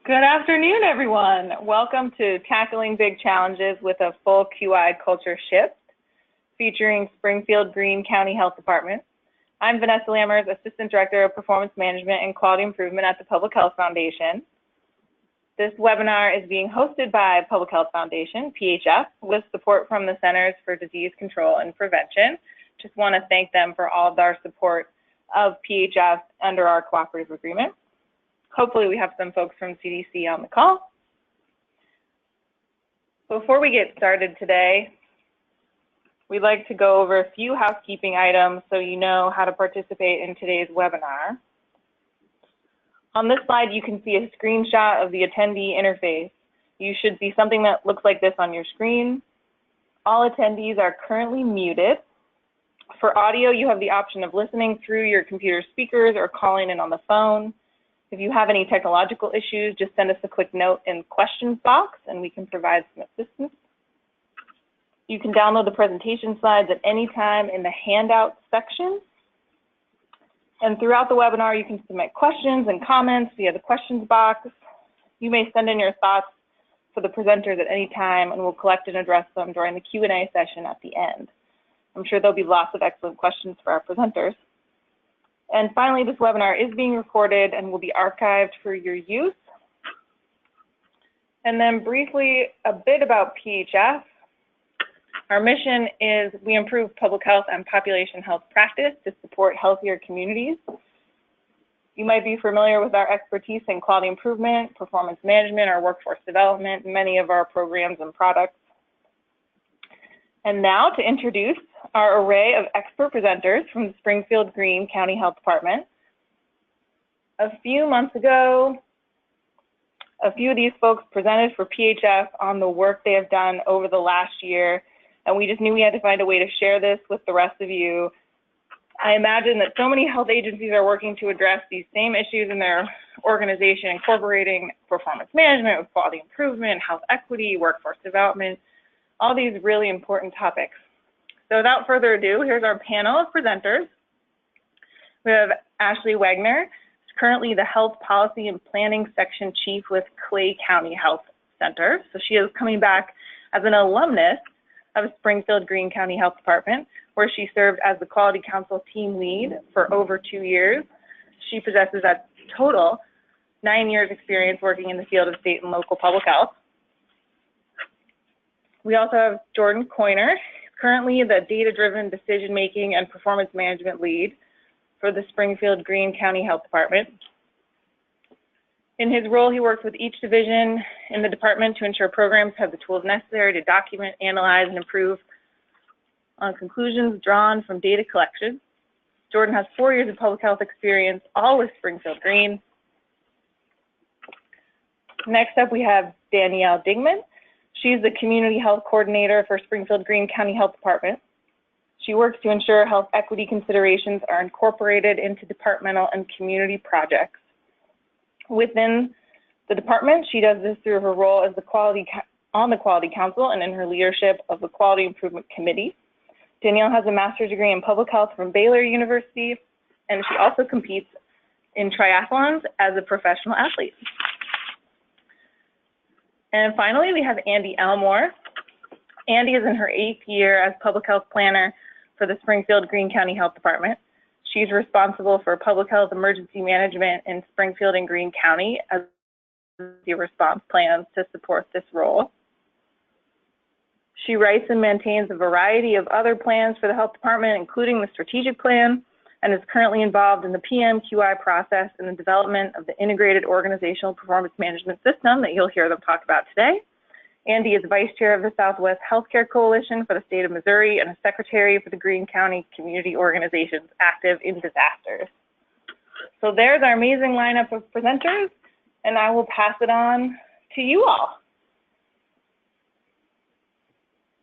Good afternoon, everyone. Welcome to Tackling Big Challenges with a Full QI Culture Shift, featuring Springfield-Greene County Health Department. I'm Vanessa Lamers, Assistant Director of Performance Management and Quality Improvement at the Public Health Foundation. This webinar is being hosted by Public Health Foundation, PHF, with support from the Centers for Disease Control and Prevention. Just want to thank them for all of their support of PHF under our cooperative agreement. Hopefully we have some folks from CDC on the call. Before we get started today, we'd like to go over a few housekeeping items so you know how to participate in today's webinar. On this slide, you can see a screenshot of the attendee interface. You should see something that looks like this on your screen. All attendees are currently muted. For audio, you have the option of listening through your computer speakers or calling in on the phone. If you have any technological issues, just send us a quick note in the questions box and we can provide some assistance. You can download the presentation slides at any time in the handout section. And throughout the webinar, you can submit questions and comments via the questions box. You may send in your thoughts for the presenters at any time and we'll collect and address them during the Q&A session at the end. I'm sure there'll be lots of excellent questions for our presenters. And finally, this webinar is being recorded and will be archived for your use. And then briefly, a bit about PHF. Our mission is we improve public health and population health practice to support healthier communities. You might be familiar with our expertise in quality improvement, performance management, or workforce development, many of our programs and products. And now to introduce our array of expert presenters from the Springfield-Greene County Health Department. A few months ago, a few of these folks presented for PHF on the work they have done over the last year, and we just knew we had to find a way to share this with the rest of you. I imagine that so many health agencies are working to address these same issues in their organization, incorporating performance management with quality improvement, health equity, workforce development, all these really important topics. So without further ado, here's our panel of presenters. We have Ashley Wagner, currently the Health Policy and Planning Section Chief with Clay County Health Center. So she is coming back as an alumnus of Springfield-Greene County Health Department, where she served as the Quality Council team lead for over 2 years. She possesses a total 9 years experience working in the field of state and local public health. We also have Jordan Coyner, currently the data-driven decision-making and performance management lead for the Springfield-Greene County Health Department. In his role, he works with each division in the department to ensure programs have the tools necessary to document, analyze, and improve on conclusions drawn from data collection. Jordan has 4 years of public health experience, all with Springfield-Greene. Next up, we have Danielle Dingman. She's the Community Health Coordinator for Springfield-Greene County Health Department. She works to ensure health equity considerations are incorporated into departmental and community projects. Within the department, she does this through her role as on the Quality Council and in her leadership of the Quality Improvement Committee. Danielle has a master's degree in public health from Baylor University, and she also competes in triathlons as a professional athlete. And finally, we have Andy Elmore. Andy is in her 8th year as public health planner for the Springfield-Greene County Health Department. She's responsible for public health emergency management in Springfield and Greene County as the response plans to support this role. She writes and maintains a variety of other plans for the health department, including the strategic plan, and is currently involved in the PMQI process and the development of the integrated organizational performance management system that you'll hear them talk about today. Andy is vice chair of the Southwest Healthcare Coalition for the state of Missouri and a secretary for the Greene County Community Organizations active in disasters. So there's our amazing lineup of presenters, and I will pass it on to you all.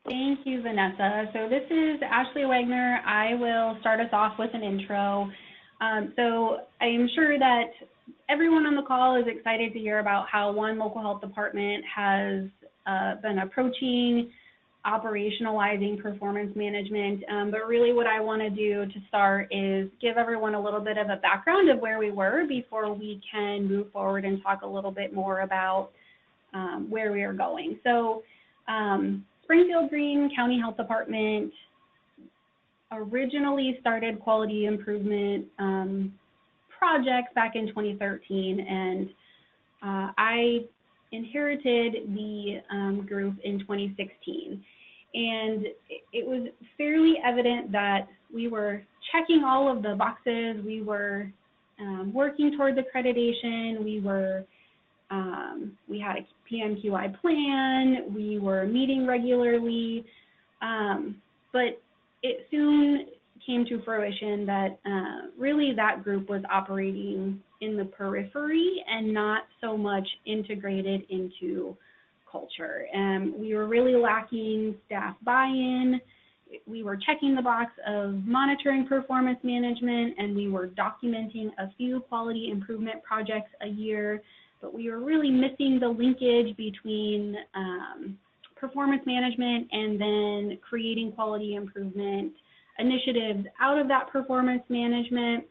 Thank you, Vanessa. So this is Ashley Wagner. I will start us off with an intro. So I am sure that everyone on the call is excited to hear about how one local health department has been approaching operationalizing performance management, but really what I want to do to start is give everyone a little bit of a background of where we were before we can move forward and talk a little bit more about where we are going. So Springfield-Greene County Health Department originally started quality improvement projects back in 2013, and I inherited the group in 2016. And it was fairly evident that we were checking all of the boxes. We were working towards accreditation. We had a PM UI plan. We were meeting regularly. But it soon came to fruition that really that group was operating in the periphery and not so much integrated into culture. We were really lacking staff buy-in. We were checking the box of monitoring performance management, and we were documenting a few quality improvement projects a year, but we were really missing the linkage between performance management and then creating quality improvement initiatives out of that performance management,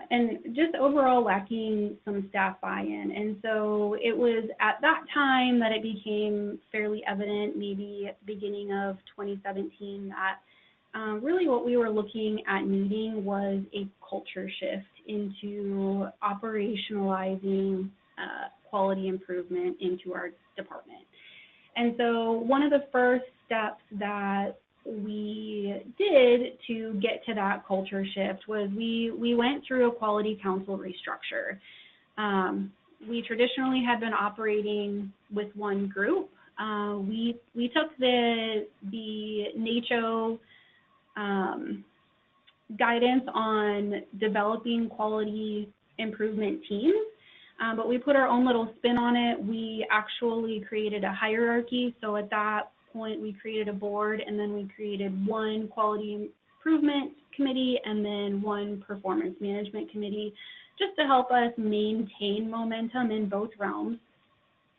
and just overall lacking some staff buy-in. And so it was at that time that it became fairly evident, maybe at the beginning of 2017, that really what we were looking at needing was a culture shift into operationalizing quality improvement into our department. And so one of the first steps that we did to get to that culture shift was we went through a quality council restructure. We traditionally had been operating with one group. We took the NACHO guidance on developing quality improvement teams, but we put our own little spin on it. We actually created a hierarchy. So at that point, we created a board, and then we created one quality improvement committee and then one performance management committee, just to help us maintain momentum in both realms.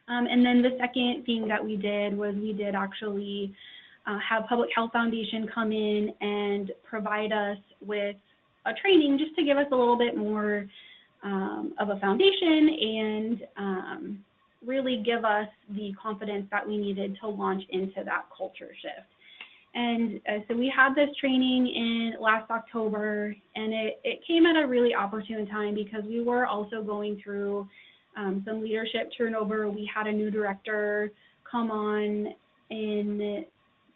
And then the second thing that we did was we did actually have Public Health Foundation come in and provide us with a training just to give us a little bit more of a foundation and really give us the confidence that we needed to launch into that culture shift. And so we had this training in last October, and it came at a really opportune time because we were also going through some leadership turnover. We had a new director come on in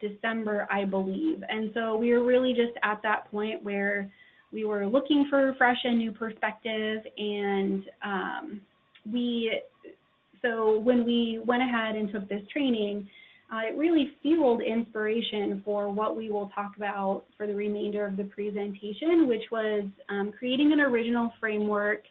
December, I believe. And so we were really just at that point where we were looking for fresh and new perspective. And so when we went ahead and took this training, it really fueled inspiration for what we will talk about for the remainder of the presentation, which was creating an original framework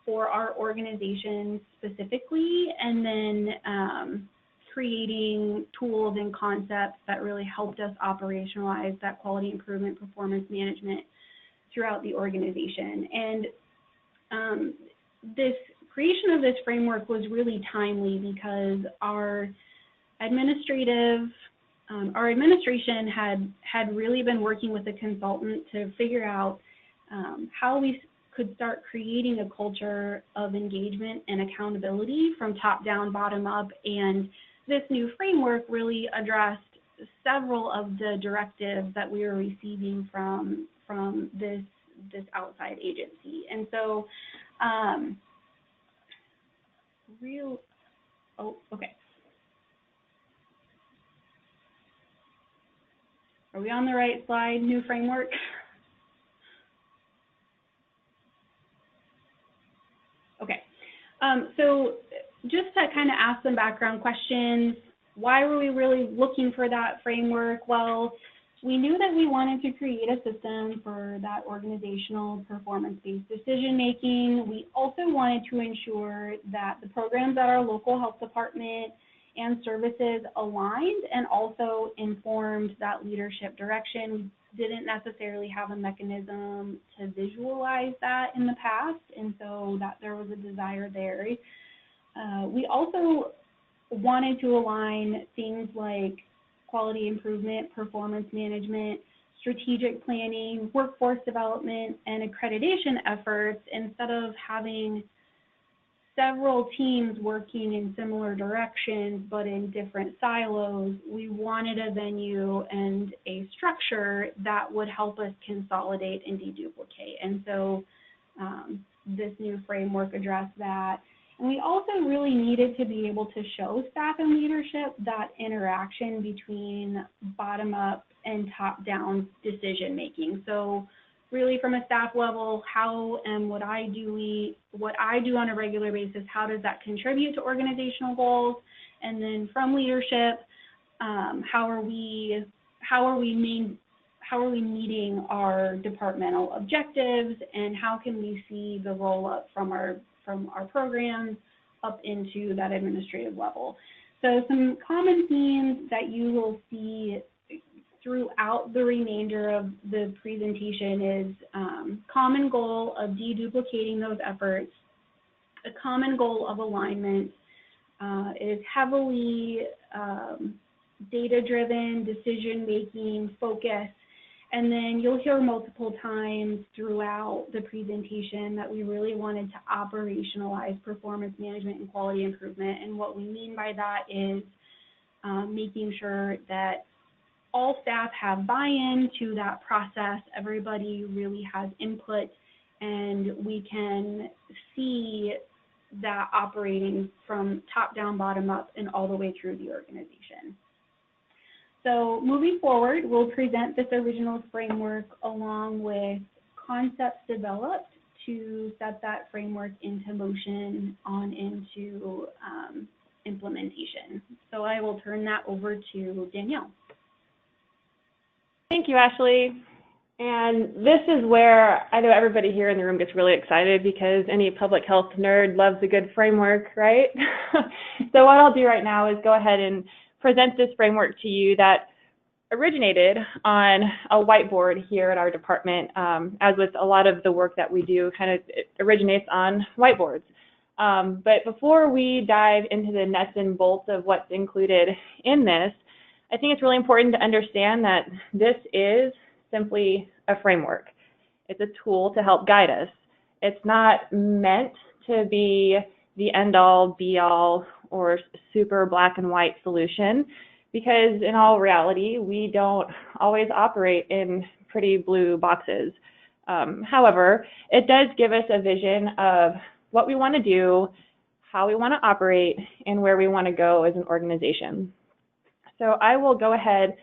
for our organization specifically, and then creating tools and concepts that really helped us operationalize that quality improvement performance management throughout the organization. And this creation of this framework was really timely because our administration had really been working with a consultant to figure out how we could start creating a culture of engagement and accountability from top down, bottom up. And this new framework really addressed several of the directives that we were receiving from this outside agency. And so okay. Are we on the right slide, new framework? Okay, so just to kind of ask some background questions, why were we really looking for that framework? Well, we knew that we wanted to create a system for that organizational performance-based decision-making. We also wanted to ensure that the programs at our local health department and services aligned and also informed that leadership direction. We didn't necessarily have a mechanism to visualize that in the past, and so that there was a desire there. We also wanted to align things like quality improvement, performance management, strategic planning, workforce development, and accreditation efforts, instead of having several teams working in similar directions but in different silos, we wanted a venue and a structure that would help us consolidate and deduplicate. And so this new framework addressed that. And we also really needed to be able to show staff and leadership that interaction between bottom-up and top-down decision-making. So really from a staff level, how and what I do on a regular basis, how does that contribute to organizational goals? And then from leadership, how are we meeting our departmental objectives, and how can we see the roll up from our programs up into that administrative level? So some common themes that you will see throughout the remainder of the presentation is common goal of deduplicating those efforts, a common goal of alignment, is heavily data-driven, decision-making, focus, and then you'll hear multiple times throughout the presentation that we really wanted to operationalize performance management and quality improvement. And what we mean by that is making sure that all staff have buy-in to that process, everybody really has input, and we can see that operating from top down, bottom up, and all the way through the organization. So moving forward, we'll present this original framework along with concepts developed to set that framework into motion on into implementation. So I will turn that over to Danielle. Thank you, Ashley. And this is where I know everybody here in the room gets really excited, because any public health nerd loves a good framework, right? So what I'll do right now is go ahead and present this framework to you that originated on a whiteboard here at our department. As with a lot of the work that we do, it originates on whiteboards. But before we dive into the nuts and bolts of what's included in this, I think it's really important to understand that this is simply a framework. It's a tool to help guide us. It's not meant to be the end-all, be-all, or super black and white solution, because in all reality, we don't always operate in pretty blue boxes. However, it does give us a vision of what we want to do, how we want to operate, and where we want to go as an organization. So I will go ahead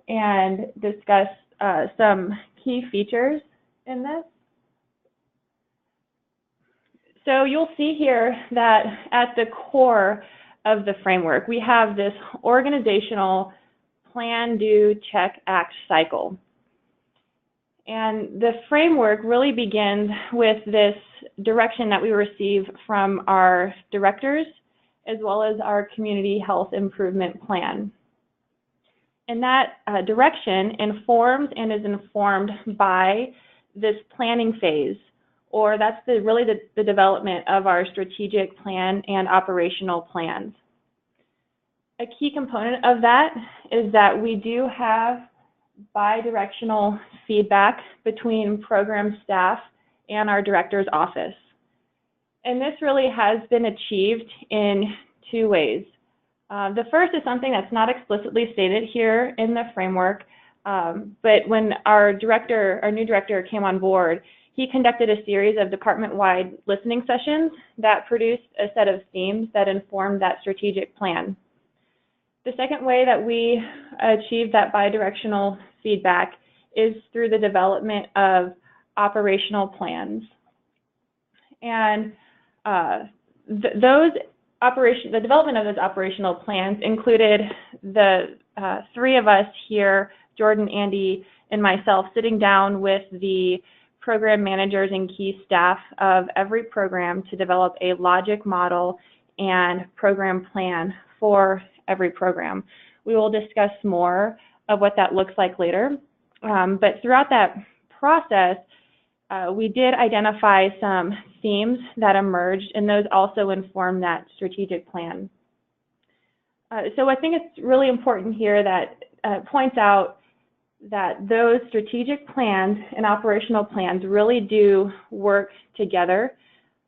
and discuss some key features in this. So you'll see here that at the core of the framework, we have this organizational plan, do, check, act cycle. And the framework really begins with this direction that we receive from our directors, as well as our community health improvement plan. And that direction informs and is informed by this planning phase, or that's really the development of our strategic plan and operational plans. A key component of that is that we do have bi-directional feedback between program staff and our director's office. And this really has been achieved in two ways. The first is something that's not explicitly stated here in the framework, but when our new director came on board, he conducted a series of department-wide listening sessions that produced a set of themes that informed that strategic plan. The second way that we achieve that bi-directional feedback is through the development of operational plans. And the development of those operational plans included the three of us here, Jordan, Andy, and myself, sitting down with the program managers and key staff of every program to develop a logic model and program plan for every program. We will discuss more of what that looks like later, but throughout that process, we did identify some themes that emerged, and those also inform that strategic plan. So I think it's really important here that points out that those strategic plans and operational plans really do work together,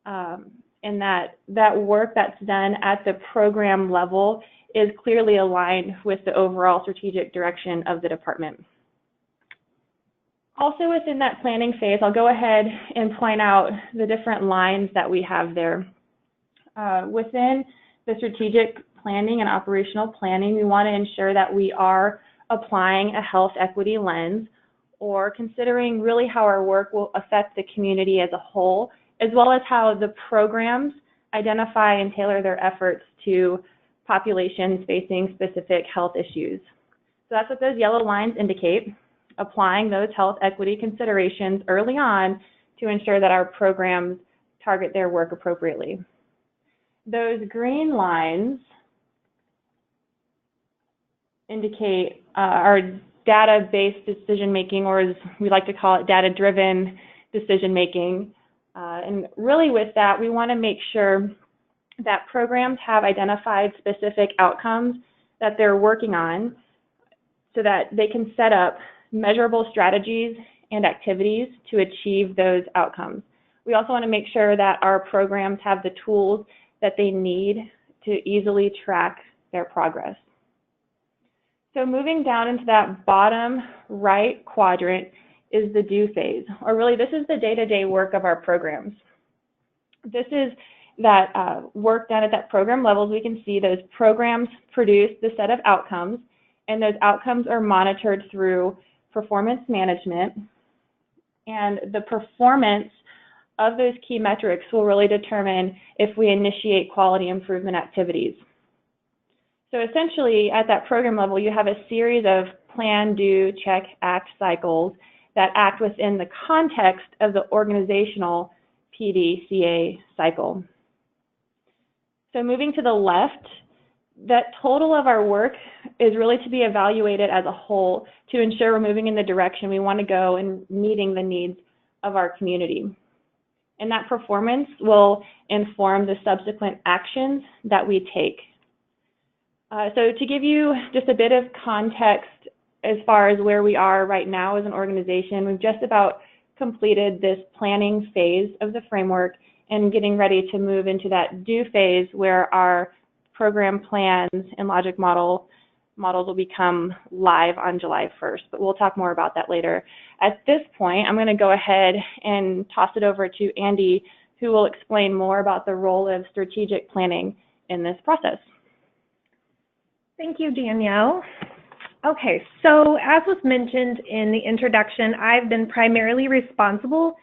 and that work that's done at the program level is clearly aligned with the overall strategic direction of the department. Also within that planning phase, I'll go ahead and point out the different lines that we have there. Within the strategic planning and operational planning, we want to ensure that we are applying a health equity lens, or considering really how our work will affect the community as a whole, as well as how the programs identify and tailor their efforts to populations facing specific health issues. So that's what those yellow lines indicate, applying those health equity considerations early on to ensure that our programs target their work appropriately. Those green lines indicate our data-based decision-making, or as we like to call it, data-driven decision-making. And really with that, we want to make sure that programs have identified specific outcomes that they're working on so that they can set up measurable strategies and activities to achieve those outcomes. We also want to make sure that our programs have the tools that they need to easily track their progress. So moving down into that bottom right quadrant is the do phase, or really this is the day-to-day work of our programs. This is that work done at that program level. We can see those programs produce the set of outcomes, and those outcomes are monitored through performance management, and the performance of those key metrics will really determine if we initiate quality improvement activities. So essentially, at that program level, you have a series of plan, do, check, act cycles that act within the context of the organizational PDCA cycle. So moving to the left, that total of our work is really to be evaluated as a whole to ensure we're moving in the direction we want to go and meeting the needs of our community. And that performance will inform the subsequent actions that we take. So to give you just a bit of context as far as where we are right now as an organization, we've just about completed this planning phase of the framework and getting ready to move into that do phase where our program plans and logic models will become live on July 1st, but we'll talk more about that later. At this point, I'm going to go ahead and toss it over to Andy, who will explain more about the role of strategic planning in this process. Thank you, Danielle. Okay, so as was mentioned in the introduction, I've been primarily responsible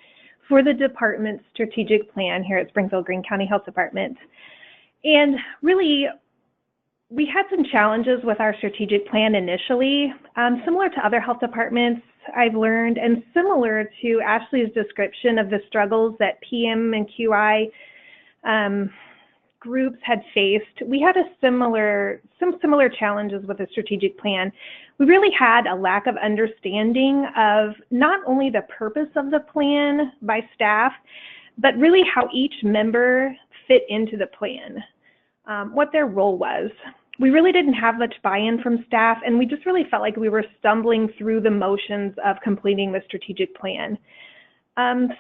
for the department's strategic plan here at Springfield-Greene County Health Department. And really, we had some challenges with our strategic plan initially, similar to other health departments I've learned, and similar to Ashley's description of the struggles that PM and QI groups had faced. We had some similar challenges with the strategic plan. We really had a lack of understanding of not only the purpose of the plan by staff, but really how each member fit into the plan, what their role was. We really didn't have much buy-in from staff, and we just really felt like we were stumbling through the motions of completing the strategic plan.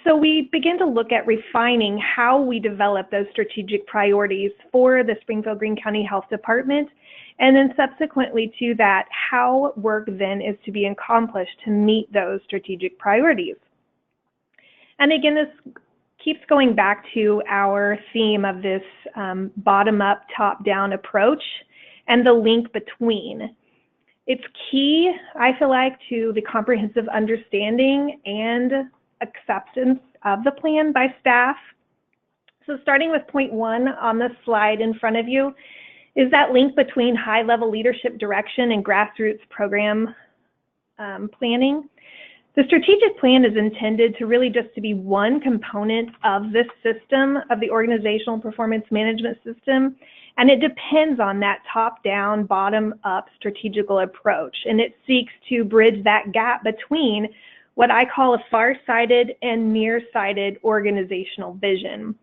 So we began to look at refining how we develop those strategic priorities for the Springfield-Greene County Health Department, and then subsequently to that, how work then is to be accomplished to meet those strategic priorities. And again, this keeps going back to our theme of this bottom-up, top-down approach and the link between. It's key, I feel like, to the comprehensive understanding and acceptance of the plan by staff. So starting with point 1 on the slide in front of you is that link between high-level leadership direction and grassroots program planning. The strategic plan is intended to really just to be one component of this system, of the organizational performance management system, and it depends on that top-down, bottom-up strategical approach, and it seeks to bridge that gap between what I call a far-sighted and near-sighted organizational vision.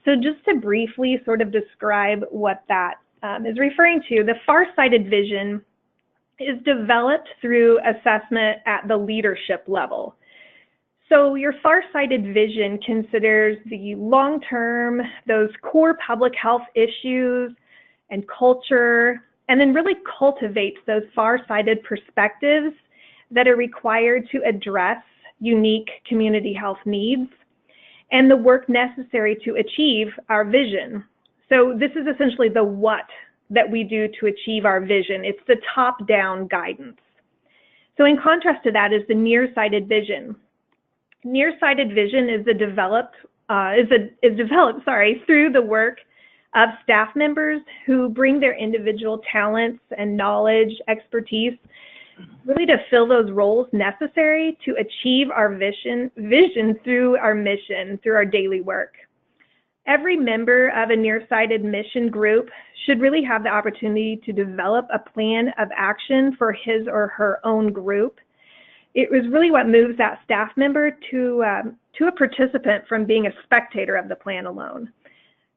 So just to briefly sort of describe what that is referring to, the far-sighted vision is developed through assessment at the leadership level. So your far-sighted vision considers the long-term, those core public health issues and culture, and then really cultivates those far-sighted perspectives that are required to address unique community health needs and the work necessary to achieve our vision. So this is essentially the what that we do to achieve our vision. It's the top-down guidance. So in contrast to that is the nearsighted vision. Nearsighted vision is developed through the work of staff members who bring their individual talents and knowledge, expertise, really to fill those roles necessary to achieve our vision through our mission, through our daily work. Every member of a nearsighted mission group should really have the opportunity to develop a plan of action for his or her own group. It was really what moves that staff member to a participant from being a spectator of the plan alone.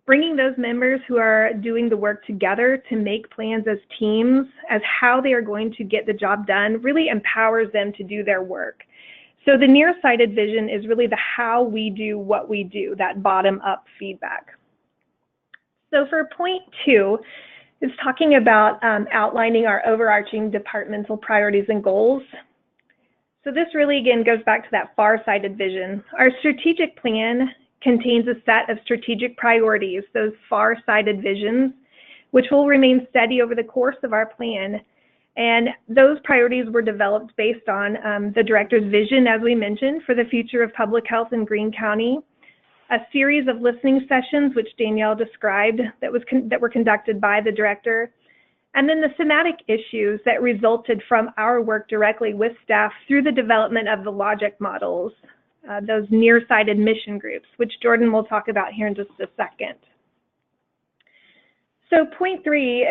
Bringing those members who are doing the work together to make plans as teams, as how they are going to get the job done, really empowers them to do their work. So the nearsighted vision is really the how we do what we do, that bottom-up feedback. So for point 2, it's talking about outlining our overarching departmental priorities and goals. So this really, again, goes back to that far-sighted vision. Our strategic plan contains a set of strategic priorities, those far-sighted visions, which will remain steady over the course of our plan. And those priorities were developed based on the director's vision, as we mentioned, for the future of public health in Greene County, a series of listening sessions, which Danielle described, that were conducted by the director, and then the thematic issues that resulted from our work directly with staff through the development of the logic models, those nearsighted mission groups, which Jordan will talk about here in just a second. So point 3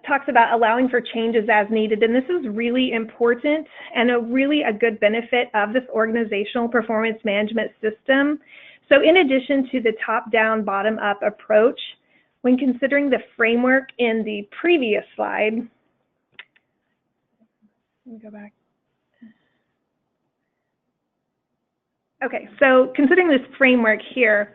talks about allowing for changes as needed, and this is really important and really a good benefit of this organizational performance management system. So in addition to the top-down, bottom-up approach, when considering the framework in the previous slide, let me go back. Okay, so considering this framework here,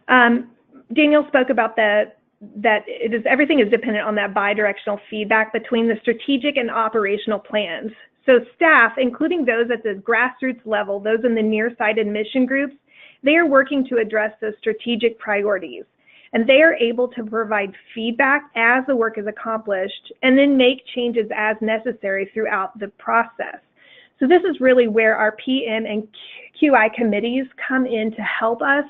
Daniel spoke about everything is dependent on that bi-directional feedback between the strategic and operational plans. So staff, including those at the grassroots level, those in the nearsighted mission groups, they are working to address those strategic priorities. And they are able to provide feedback as the work is accomplished and then make changes as necessary throughout the process. So this is really where our PM and QI committees come in to help us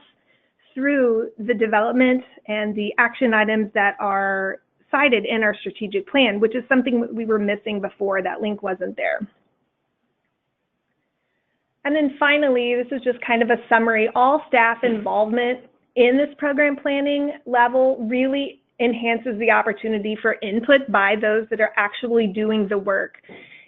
through the development and the action items that are cited in our strategic plan, which is something we were missing before. That link wasn't there. And then finally, this is just kind of a summary. All staff involvement in this program planning level really enhances the opportunity for input by those that are actually doing the work.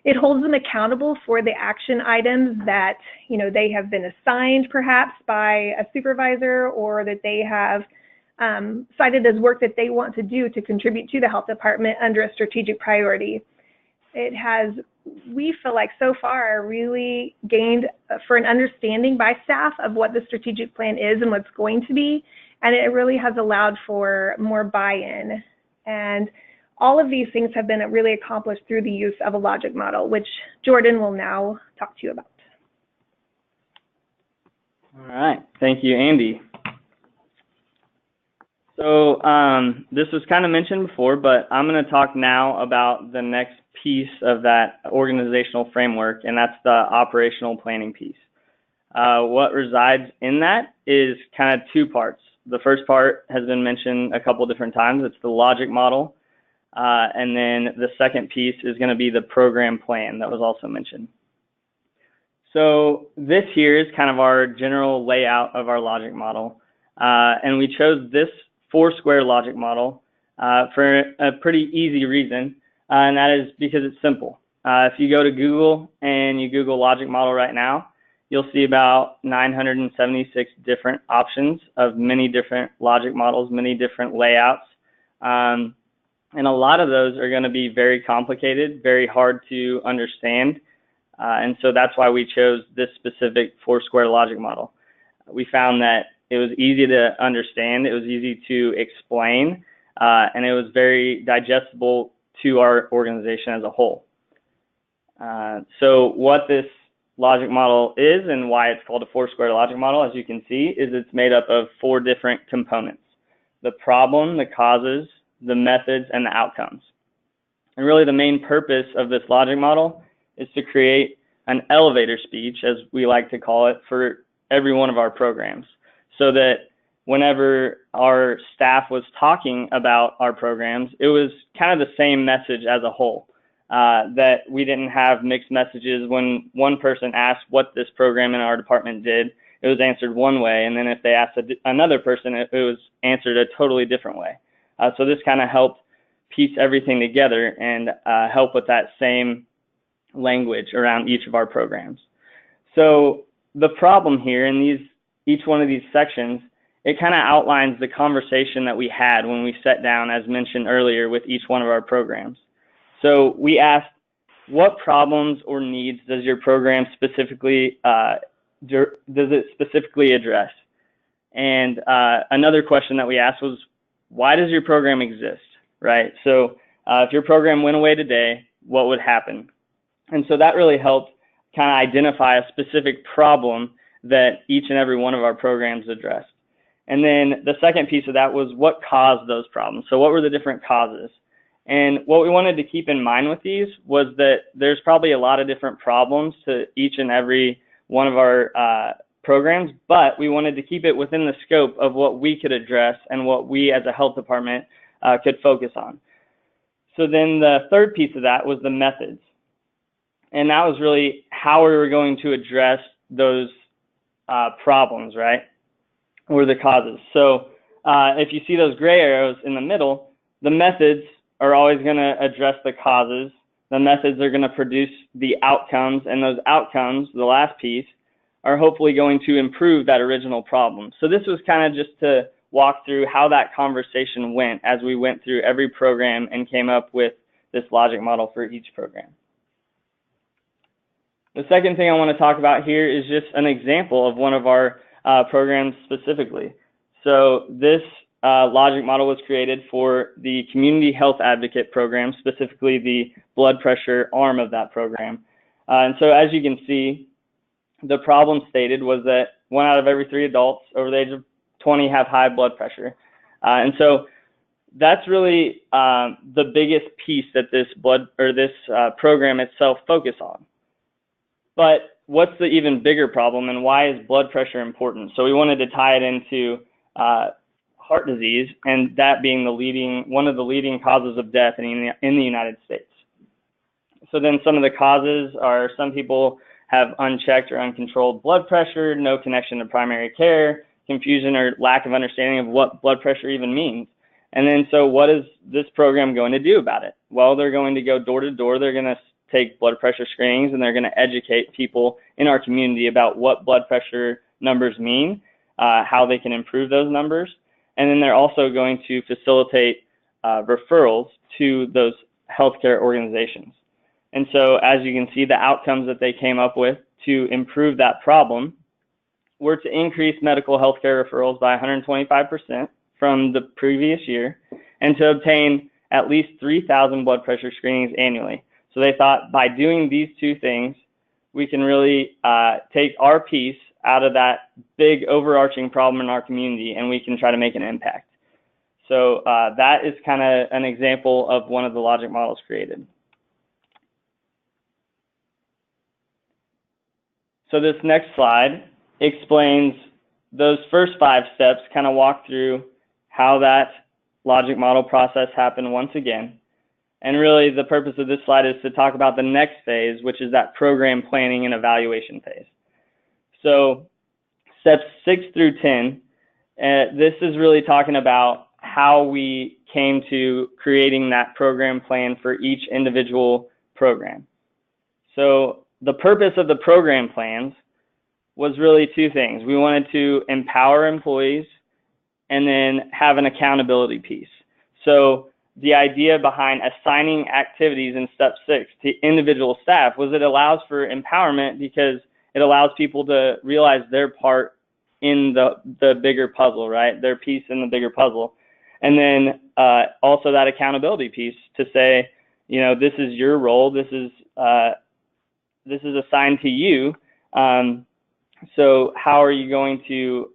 It holds them accountable for the action items that, they have been assigned perhaps by a supervisor, or that they have cited as work that they want to do to contribute to the health department under a strategic priority. It has, we feel like so far, really gained for an understanding by staff of what the strategic plan is and what's going to be, and it really has allowed for more buy-in. And all of these things have been really accomplished through the use of a logic model, which Jordan will now talk to you about. All right, thank you, Andy. So this was kind of mentioned before, but I'm going to talk now about the next piece of that organizational framework, and that's the operational planning piece. What resides in that is kind of 2 parts. The first part has been mentioned a couple different times. It's the logic model. And then the second piece is going to be the program plan that was also mentioned. So this here is kind of our general layout of our logic model. And we chose this 4-square logic model for a pretty easy reason, and that is because it's simple. If you go to Google and you Google logic model right now, you'll see about 976 different options of many different logic models, many different layouts. And a lot of those are going to be very complicated, very hard to understand. And so that's why we chose this specific 4-square logic model. We found that it was easy to understand, it was easy to explain, and it was very digestible to our organization as a whole. So what this logic model is and why it's called a 4-square logic model, as you can see, is it's made up of 4 different components: the problem, the causes, the methods, and the outcomes. And really the main purpose of this logic model is to create an elevator speech, as we like to call it, for every one of our programs, so that whenever our staff was talking about our programs, it was kind of the same message as a whole, that we didn't have mixed messages. When one person asked what this program in our department did, it was answered one way, and then if they asked another person, it was answered a totally different way. So this kind of helped piece everything together and help with that same language around each of our programs. So the problem here in each one of these sections, it kind of outlines the conversation that we had when we sat down, as mentioned earlier, with each one of our programs. So we asked, what problems or needs does your program specifically, does it specifically address? And another question that we asked was, why does your program exist, right? So if your program went away today, what would happen? And so that really helped kind of identify a specific problem that each and every one of our programs addressed. And then the second piece of that was what caused those problems. So what were the different causes? And what we wanted to keep in mind with these was that there's probably a lot of different problems to each and every one of our programs, but we wanted to keep it within the scope of what we could address and what we as a health department could focus on. So then the third piece of that was the methods. And that was really how we were going to address those problems, right? Or the causes. So if you see those gray arrows in the middle, the methods are always going to address the causes. The methods are going to produce the outcomes, and those outcomes, the last piece, are hopefully going to improve that original problem. So this was kind of just to walk through how that conversation went as we went through every program and came up with this logic model for each program. The second thing I want to talk about here is just an example of one of our programs specifically. So this logic model was created for the Community Health Advocate program, specifically the blood pressure arm of that program. And so as you can see, the problem stated was that 1 out of every 3 adults over the age of 20 have high blood pressure. And so that's really the biggest piece that this program itself focuses on. But what's the even bigger problem, and why is blood pressure important? So we wanted to tie it into heart disease, and that being one of the leading causes of death in the United States. So then some of the causes are some people have unchecked or uncontrolled blood pressure, no connection to primary care, confusion or lack of understanding of what blood pressure even means. And then so what is this program going to do about it? Well, they're going to go door to door. They're going to take blood pressure screenings, and they're going to educate people in our community about what blood pressure numbers mean, how they can improve those numbers. And then they're also going to facilitate referrals to those healthcare organizations. And so as you can see, the outcomes that they came up with to improve that problem were to increase medical healthcare referrals by 125% from the previous year, and to obtain at least 3,000 blood pressure screenings annually. So they thought by doing these two things, we can really take our piece out of that big overarching problem in our community, and we can try to make an impact. So that is kind of an example of one of the logic models created. So this next slide explains those first 5 steps, kind of walk through how that logic model process happened once again. And really the purpose of this slide is to talk about the next phase, which is that program planning and evaluation phase. So steps 6 through 10, this is really talking about how we came to creating that program plan for each individual program. So the purpose of the program plans was really 2 things. We wanted to empower employees and then have an accountability piece. So the idea behind assigning activities in step 6 to individual staff was it allows for empowerment because it allows people to realize their part in the bigger puzzle, right? Their piece in the bigger puzzle. And then also that accountability piece to say, you know, this is your role, this is assigned to you. So how are you going to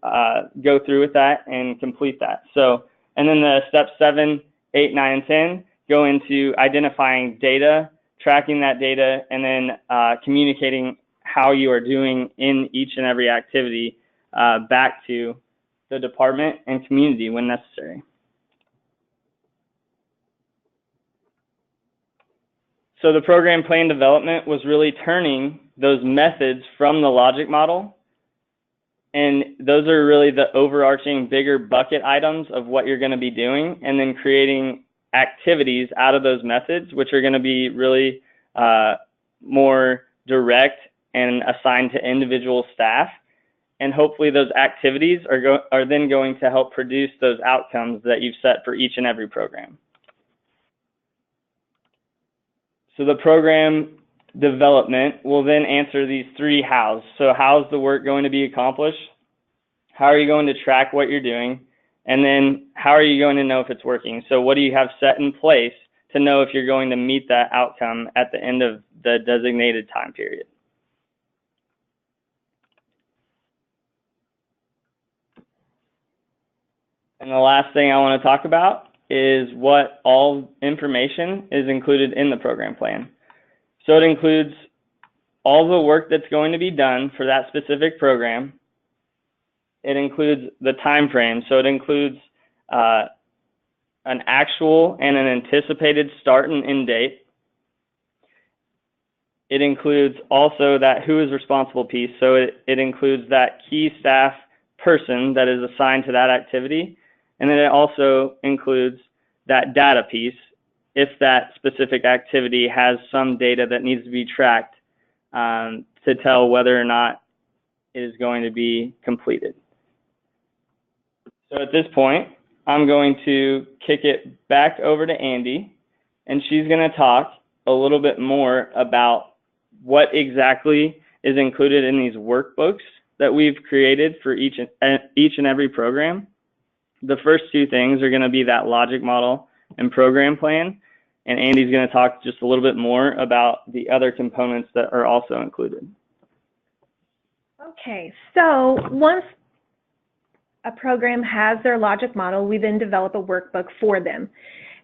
go through with that and complete that? So, and then the step 7, 8, 9, and 10 go into identifying data, tracking that data, and then communicating how you are doing in each and every activity back to the department and community when necessary. So the program plan development was really turning those methods from the logic model, and those are really the overarching bigger bucket items of what you're going to be doing, and then creating activities out of those methods, which are going to be really more direct and assigned to individual staff. And hopefully those activities are then going to help produce those outcomes that you've set for each and every program. So the program development will then answer these 3 hows. So how's the work going to be accomplished? How are you going to track what you're doing? And then how are you going to know if it's working? So what do you have set in place to know if you're going to meet that outcome at the end of the designated time period? And the last thing I want to talk about is what all information is included in the program plan. So it includes all the work that's going to be done for that specific program. It includes the time frame. So it includes an actual and an anticipated start and end date. It includes also that who is responsible piece. So it includes that key staff person that is assigned to that activity. And then it also includes that data piece if that specific activity has some data that needs to be tracked to tell whether or not it is going to be completed. So at this point, I'm going to kick it back over to Andy, and she's going to talk a little bit more about what exactly is included in these workbooks that we've created for each and every program. The first 2 things are going to be that logic model and program plan, and Andy's going to talk just a little bit more about the other components that are also included. Okay, so once a program has their logic model, we then develop a workbook for them.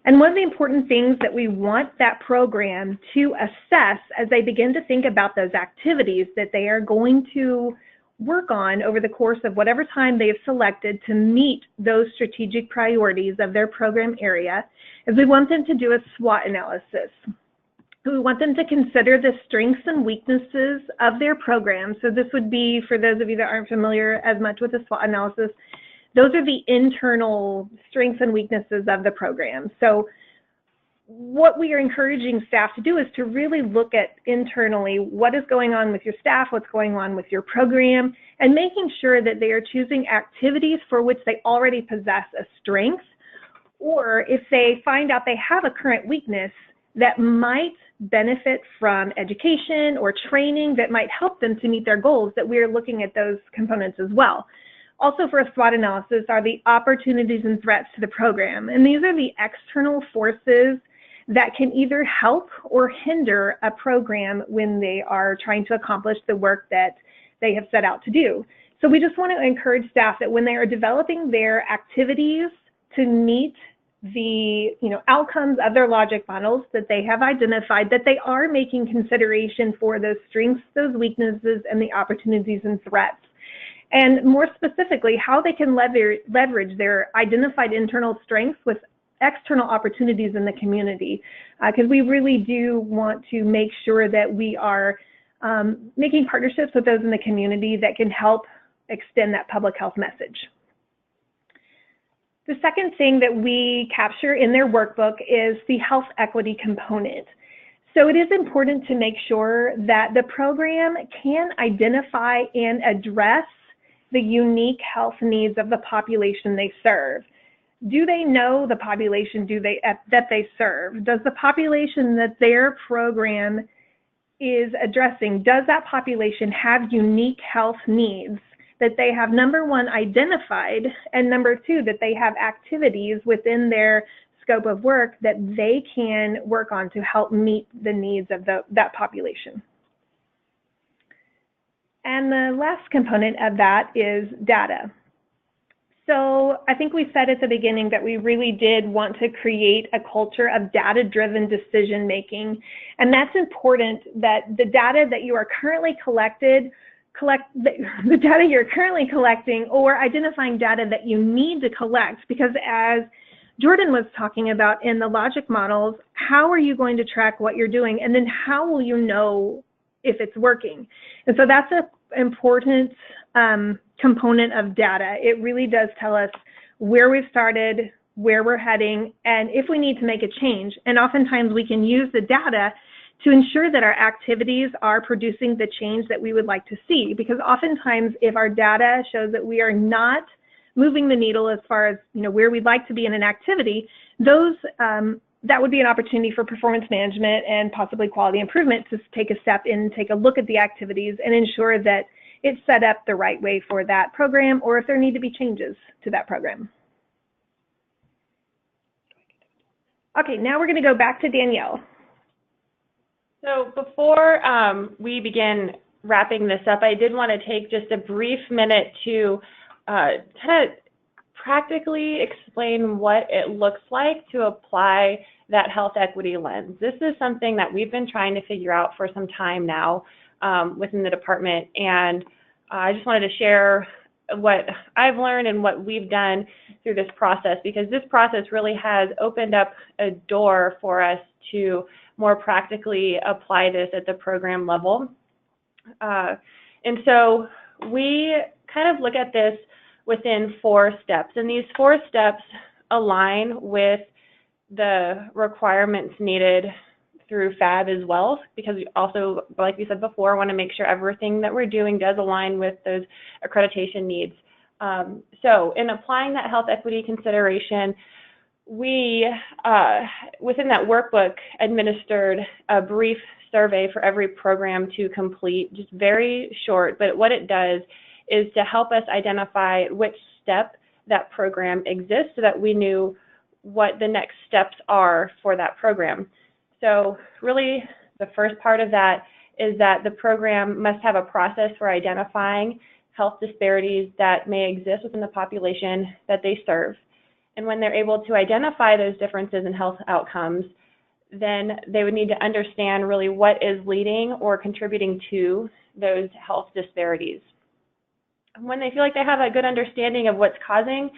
And one of the important things that we want that program to assess as they begin to think about those activities that they are going to work on over the course of whatever time they've selected to meet those strategic priorities of their program area is we want them to do a SWOT analysis. We want them to consider the strengths and weaknesses of their program. So this would be, for those of you that aren't familiar as much with the SWOT analysis, those are the internal strengths and weaknesses of the program. So what we are encouraging staff to do is to really look at internally what is going on with your staff, what's going on with your program, and making sure that they are choosing activities for which they already possess a strength, or if they find out they have a current weakness that might benefit from education or training that might help them to meet their goals, that we are looking at those components as well. Also for a SWOT analysis are the opportunities and threats to the program. And these are the external forces that can either help or hinder a program when they are trying to accomplish the work that they have set out to do. So we just want to encourage staff that when they are developing their activities to meet the outcomes of their logic models that they have identified, that they are making consideration for those strengths, those weaknesses, and the opportunities and threats. And more specifically, how they can leverage their identified internal strengths with external opportunities in the community, because we really do want to make sure that we are making partnerships with those in the community that can help extend that public health message. The second thing that we capture in their workbook is the health equity component. So it is important to make sure that the program can identify and address the unique health needs of the population they serve. Do they know the population that they serve? Does the population that their program is addressing, does that population have unique health needs that they have, number one, identified, and number two, that they have activities within their scope of work that they can work on to help meet the needs of that population? And the last component of that is data. So I think we said at the beginning that we really did want to create a culture of data-driven decision-making. And that's important, that the data that you are currently collecting or identifying data that you need to collect, because as Jordan was talking about in the logic models, how are you going to track what you're doing, and then how will you know if it's working? And so that's an important component of data. It really does tell us where we've started, where we're heading, and if we need to make a change. And oftentimes we can use the data to ensure that our activities are producing the change that we would like to see. Because oftentimes if our data shows that we are not moving the needle as far as where we'd like to be in an activity, that would be an opportunity for performance management and possibly quality improvement to take a step in, take a look at the activities and ensure that it's set up the right way for that program, or if there need to be changes to that program. Okay, now we're going to go back to Danielle. So before we begin wrapping this up, I did want to take just a brief minute to kind of practically explain what it looks like to apply that health equity lens. This is something that we've been trying to figure out for some time now within the department, and I just wanted to share what I've learned and what we've done through this process, because this process really has opened up a door for us to more practically apply this at the program level. And so we kind of look at this within 4 steps, and these 4 steps align with the requirements needed through FAB as well, because we also, like we said before, want to make sure everything that we're doing does align with those accreditation needs. So in applying that health equity consideration, we, within that workbook, administered a brief survey for every program to complete, just very short, but what it does is to help us identify which step that program exists so that we knew what the next steps are for that program. So really the first part of that is that the program must have a process for identifying health disparities that may exist within the population that they serve. And when they're able to identify those differences in health outcomes, then they would need to understand really what is leading or contributing to those health disparities. When they feel like they have a good understanding of what's causing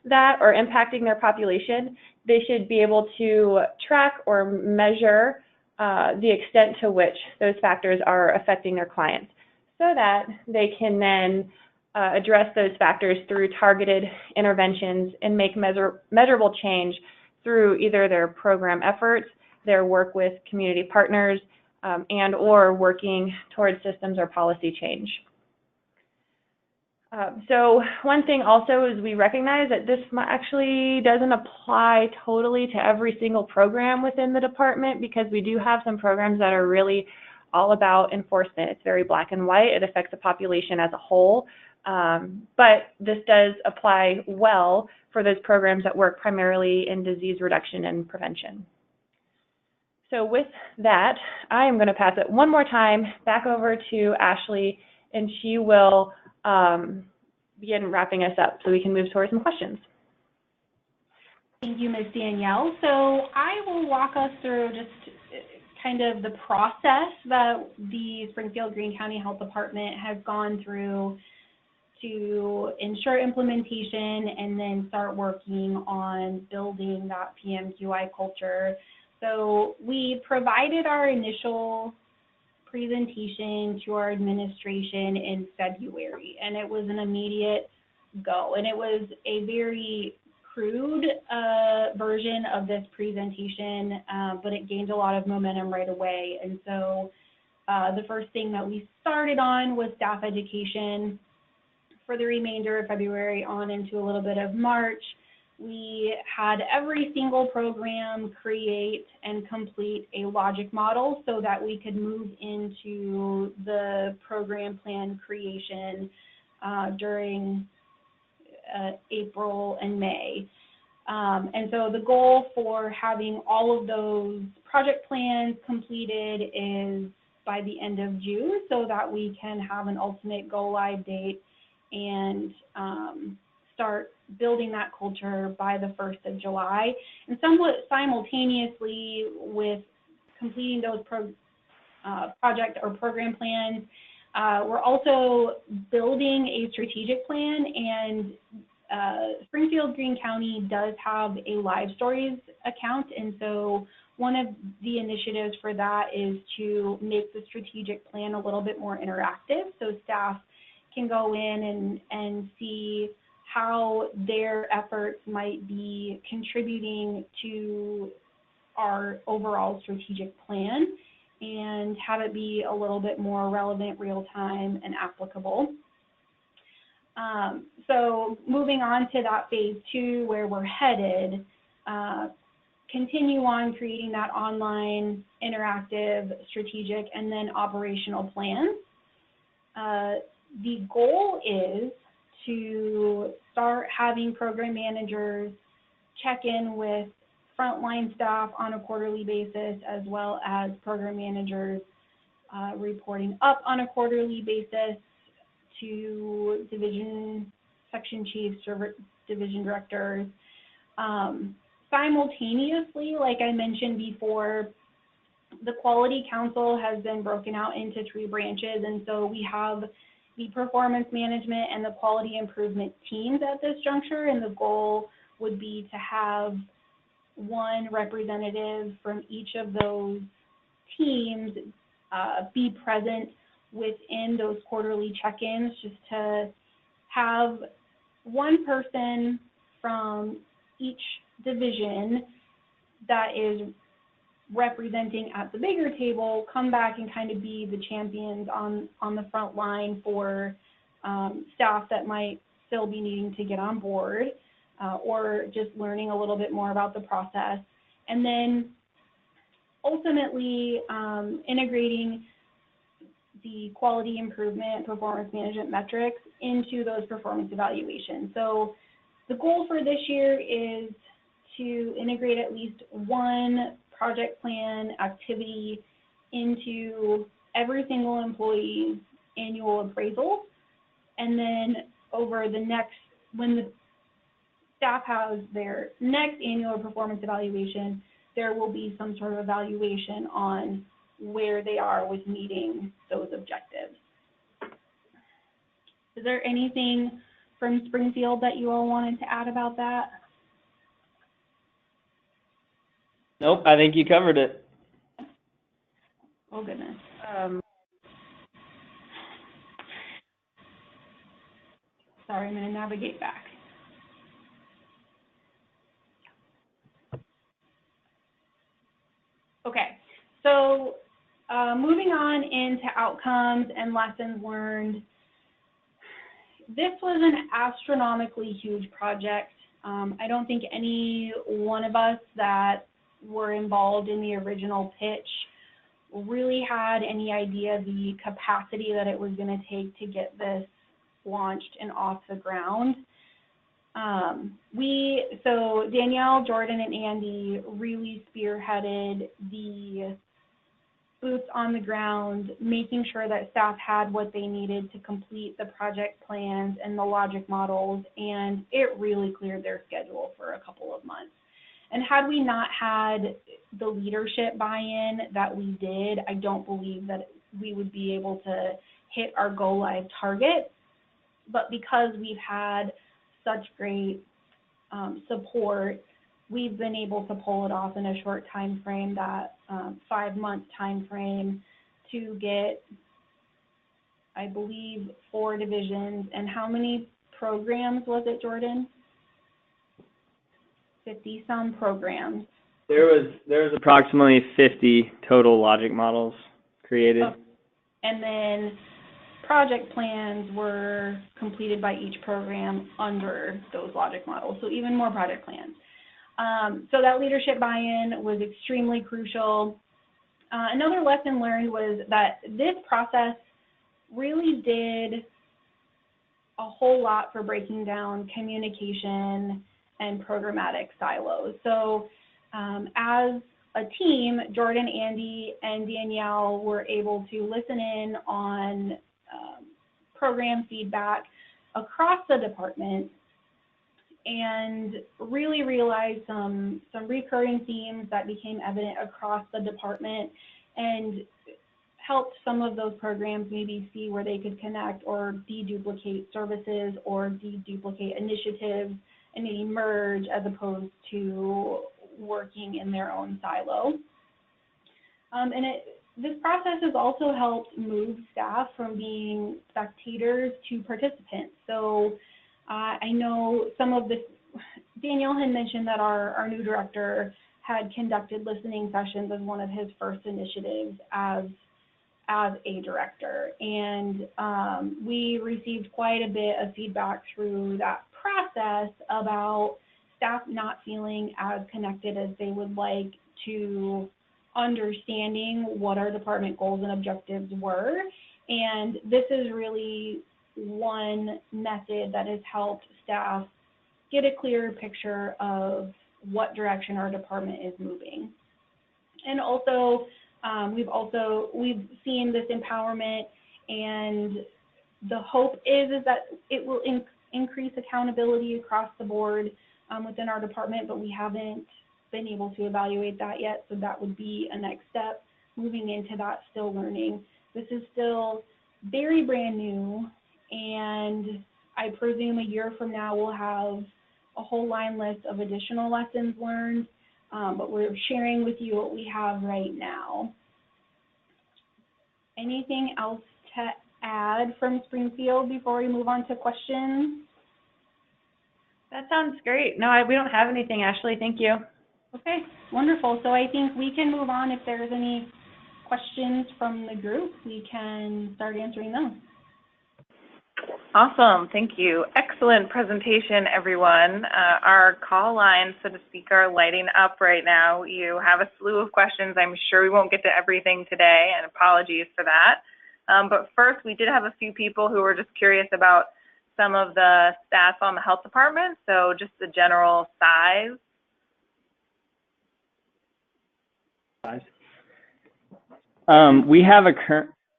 that or impacting their population, they should be able to track or measure the extent to which those factors are affecting their clients, so that they can then address those factors through targeted interventions and make measurable change through either their program efforts, their work with community partners, and or working towards systems or policy change. So one thing also is we recognize that this actually doesn't apply totally to every single program within the department, because we do have some programs that are really all about enforcement. It's very black and white. It affects the population as a whole. But this does apply well for those programs that work primarily in disease reduction and prevention. So with that, I am going to pass it one more time back over to Ashley, and she will begin wrapping us up so we can move towards some questions. Thank you, Ms. Danielle. So I will walk us through just kind of the process that the Springfield-Greene County Health Department has gone through to ensure implementation and then start working on building that PMs UI culture. So we provided our initial presentation to our administration in February, and it was an immediate go. And it was a very crude version of this presentation, but it gained a lot of momentum right away. And so the first thing that we started on was staff education for the remainder of February on into a little bit of March. we had every single program create and complete a logic model so that we could move into the program plan creation during April and May. And so the goal for having all of those project plans completed is by the end of June so that we can have an ultimate go live date and start building that culture by the 1st of July. And somewhat simultaneously with completing those project or program plans, we're also building a strategic plan, and Springfield-Greene County does have a live stories account, and so one of the initiatives for that is to make the strategic plan a little bit more interactive so staff can go in and see how their efforts might be contributing to our overall strategic plan and have it be a little bit more relevant, real-time, and applicable. So moving on to that phase 2 where we're headed, continue on creating that online, interactive, strategic, and then operational plans. The goal is to start having program managers check in with frontline staff on a quarterly basis, as well as program managers reporting up on a quarterly basis to division, section chiefs, or division directors. Simultaneously, like I mentioned before, the Quality Council has been broken out into 3 branches, and so we have the performance management and the quality improvement teams at this juncture, and the goal would be to have one representative from each of those teams be present within those quarterly check-ins, just to have one person from each division that is representing at the bigger table come back and kind of be the champions on the front line for staff that might still be needing to get on board or just learning a little bit more about the process. And then ultimately integrating the quality improvement, performance management metrics into those performance evaluations. So the goal for this year is to integrate at least one project plan activity into every single employee's annual appraisal. And then over the next, when the staff has their next annual performance evaluation, there will be some sort of evaluation on where they are with meeting those objectives. Is there anything from Springfield that you all wanted to add about that? Nope, I think you covered it. Oh, goodness. Sorry, I'm going to navigate back. Okay, so moving on into outcomes and lessons learned. This was an astronomically huge project. I don't think any one of us that were involved in the original pitch really had any idea the capacity that it was going to take to get this launched and off the ground. So Danielle, Jordan, and Andy really spearheaded the boots on the ground, making sure that staff had what they needed to complete the project plans and the logic models, and it really cleared their schedule for a couple of months. And had we not had the leadership buy-in that we did, I don't believe that we would be able to hit our go live target. But because we've had such great support, we've been able to pull it off in a short time frame, that 5-month time frame, to get, I believe, 4 divisions. And how many programs was it, Jordan? 50-some programs. There was approximately 50 total logic models created. Oh. And then project plans were completed by each program under those logic models, so even more project plans. So that leadership buy-in was extremely crucial. Another lesson learned was that this process really did a whole lot for breaking down communication and programmatic silos. So as a team, Jordan, Andy, and Danielle were able to listen in on program feedback across the department and really realize some recurring themes that became evident across the department and helped some of those programs maybe see where they could connect or deduplicate services or deduplicate initiatives and maybe merge as opposed to working in their own silo. This process has also helped move staff from being spectators to participants. So I know some of this, Daniel had mentioned that our new director had conducted listening sessions as one of his first initiatives as a director. And we received quite a bit of feedback through that process about staff not feeling as connected as they would like to understanding what our department goals and objectives were. And this is really one method that has helped staff get a clearer picture of what direction our department is moving. And also, we've seen this empowerment, and the hope is that it will increase accountability across the board within our department, but we haven't been able to evaluate that yet, so that would be a next step. Moving into that, still learning. This is still very brand new, and I presume a year from now we'll have a whole line list of additional lessons learned, but we're sharing with you what we have right now. Anything else to add from Springfield before we move on to questions? That sounds great. No, we don't have anything, Ashley. Thank you. Okay, wonderful. So I think we can move on. If there's any questions from the group, we can start answering them. Awesome, thank you. Excellent presentation, everyone. Our call lines, so to speak, are lighting up right now. You have a slew of questions. I'm sure we won't get to everything today, and apologies for that. But first, we did have a few people who were just curious about some of the stats on the health department, so just the general size.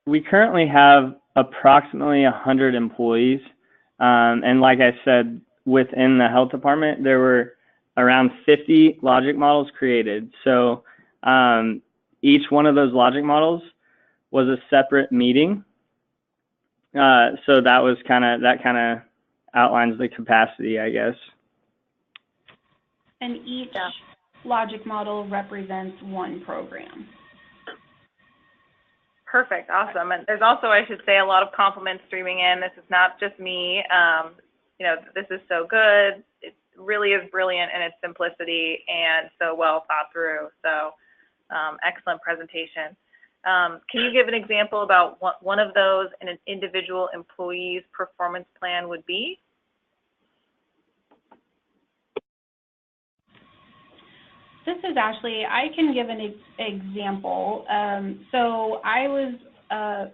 We currently have approximately 100 employees, and like I said, within the health department, there were around 50 logic models created. So each one of those logic models was a separate meeting. So that kind of outlines the capacity, I guess. And each logic model represents one program. Perfect, awesome. And there's also, I should say, a lot of compliments streaming in. This is not just me. You know, this is so good. It really is brilliant in its simplicity and so well thought through. So excellent presentation. Can you give an example about what one of those in an individual employee's performance plan would be? This is Ashley. I can give an example. So I was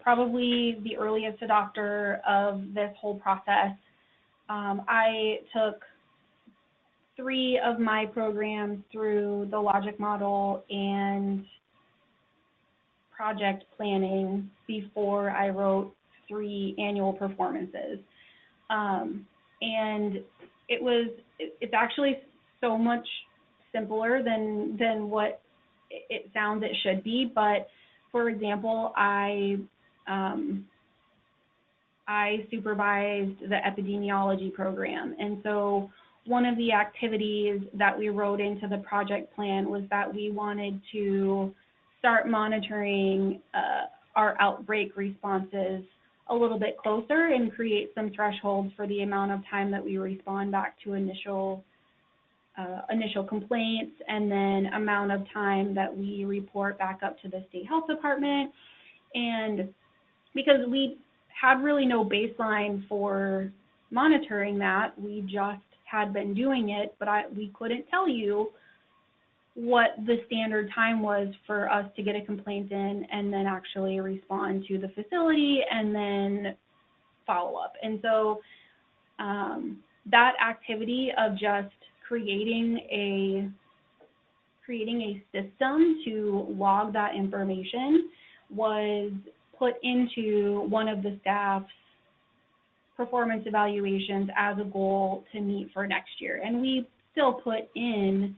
probably the earliest adopter of this whole process. I took 3 of my programs through the logic model and project planning before I wrote 3 annual performances. And it's actually so much simpler than what it sounds it should be. But for example, I supervised the epidemiology program, and so one of the activities that we wrote into the project plan was that we wanted to start monitoring our outbreak responses a little bit closer and create some thresholds for the amount of time that we respond back to initial complaints, and then amount of time that we report back up to the state health department. And because we had really no baseline for monitoring that. We just had been doing it, but we couldn't tell you what the standard time was for us to get a complaint in and then actually respond to the facility and then follow up. And so that activity of just creating a system to log that information was put into one of the staff's performance evaluations as a goal to meet for next year. And we still put in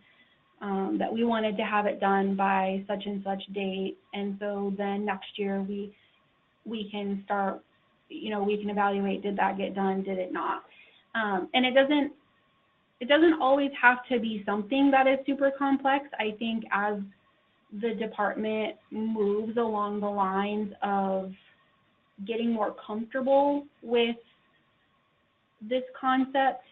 that we wanted to have it done by such and such date. And so then next year we can start, we can evaluate, did that get done, did it not? And it doesn't always have to be something that is super complex. I think as the department moves along the lines of getting more comfortable with this concept,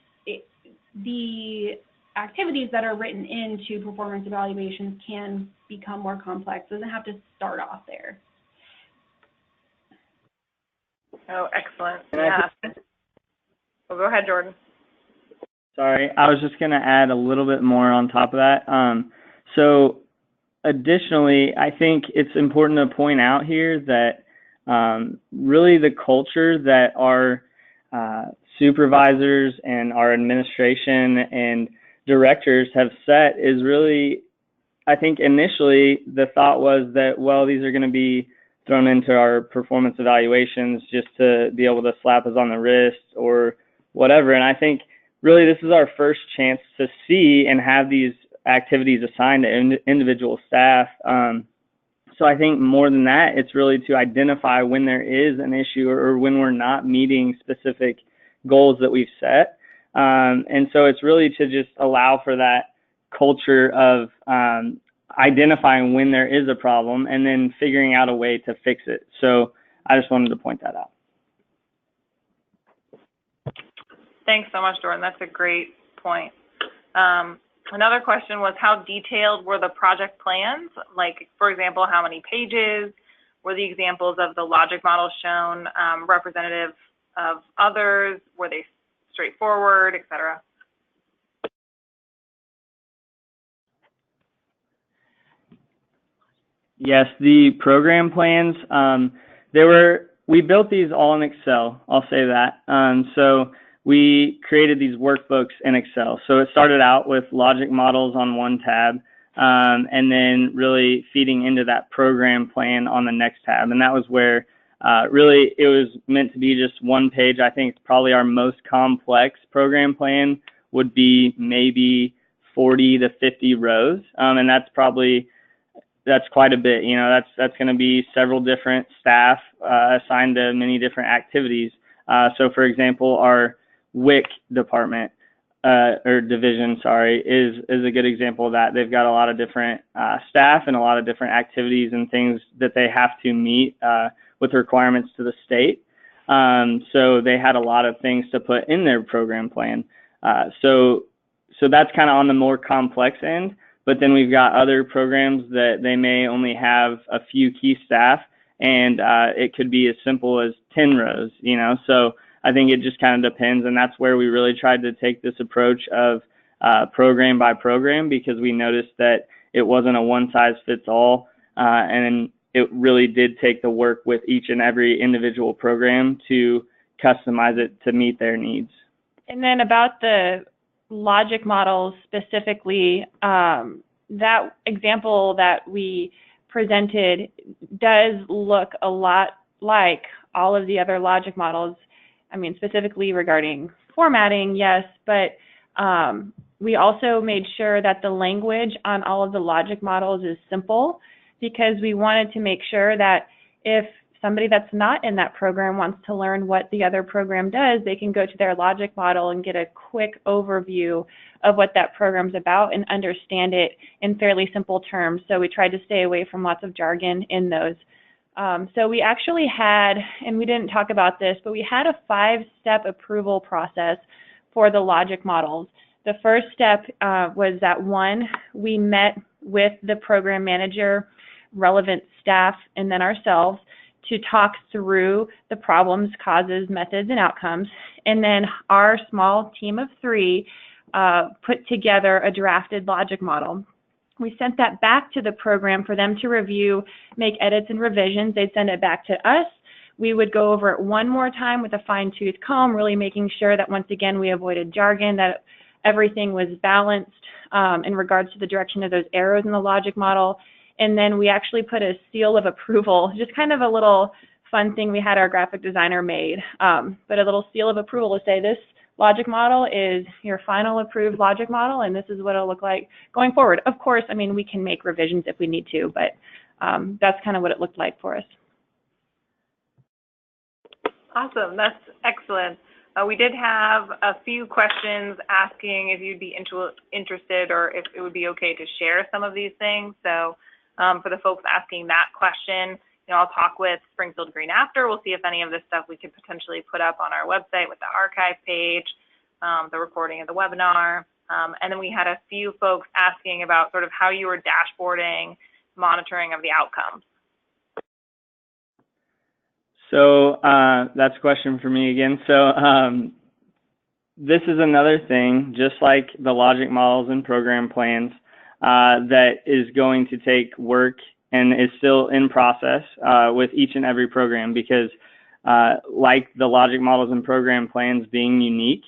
the activities that are written into performance evaluations can become more complex. It doesn't have to start off there. Oh, excellent. Yeah. Well, go ahead, Jordan. Sorry, I was just going to add a little bit more on top of that. So additionally, I think it's important to point out here that really the culture that our supervisors and our administration and directors have set is really, I think initially the thought was that, well, these are going to be thrown into our performance evaluations just to be able to slap us on the wrist or whatever. And I think really this is our first chance to see and have these activities assigned to individual staff. So I think more than that, it's really to identify when there is an issue or when we're not meeting specific goals that we've set. And so it's really to just allow for that culture of identifying when there is a problem and then figuring out a way to fix it. So I just wanted to point that out. Thanks so much, Jordan. That's a great point. Another question was, how detailed were the project plans? Like, for example, how many pages? Were the examples of the logic models shown representative of others? Were they straightforward, et cetera? Yes, the program plans, we built these all in Excel, I'll say that. So we created these workbooks in Excel. So it started out with logic models on one tab, and then really feeding into that program plan on the next tab. And that was where really it was meant to be just one page. I think probably our most complex program plan would be maybe 40 to 50 rows. And that's quite a bit. That's going to be several different staff assigned to many different activities. So for example, our WIC department or division, is a good example of that. They've got a lot of different staff and a lot of different activities and things that they have to meet with requirements to the state. So they had a lot of things to put in their program plan. So that's kind of on the more complex end. But then we've got other programs that they may only have a few key staff, and it could be as simple as 10 rows, So I think it just kind of depends, and that's where we really tried to take this approach of program by program, because we noticed that it wasn't a one-size-fits-all, and it really did take the work with each and every individual program to customize it to meet their needs. And then about the logic models specifically, that example that we presented does look a lot like all of the other logic models. I mean, specifically regarding formatting, yes, but we also made sure that the language on all of the logic models is simple, because we wanted to make sure that if somebody that's not in that program wants to learn what the other program does, they can go to their logic model and get a quick overview of what that program's about and understand it in fairly simple terms. So we tried to stay away from lots of jargon in those. So we actually had, and we didn't talk about this, but we had a 5-step approval process for the logic models. The first step was that, one, we met with the program manager, relevant staff, and then ourselves to talk through the problems, causes, methods, and outcomes. And then our small team of 3 put together a drafted logic model. We sent that back to the program for them to review, make edits and revisions. They'd send it back to us. We would go over it one more time with a fine-tooth comb, really making sure that once again we avoided jargon, that everything was balanced in regards to the direction of those arrows in the logic model. And then we actually put a seal of approval, just kind of a little fun thing we had our graphic designer made, but a little seal of approval to say this logic model is your final approved logic model, and this is what it'll look like going forward. Of course, I mean, we can make revisions if we need to, but that's kind of what it looked like for us. Awesome, that's excellent. We did have a few questions asking if you'd be interested or if it would be okay to share some of these things. So for the folks asking that question, I'll talk with Springfield-Greene after. We'll see if any of this stuff we could potentially put up on our website with the archive page, the recording of the webinar. And then we had a few folks asking about sort of how you were dashboarding, monitoring of the outcomes. So that's a question for me again. So this is another thing, just like the logic models and program plans, that is going to take work and is still in process with each and every program, because like the logic models and program plans being unique,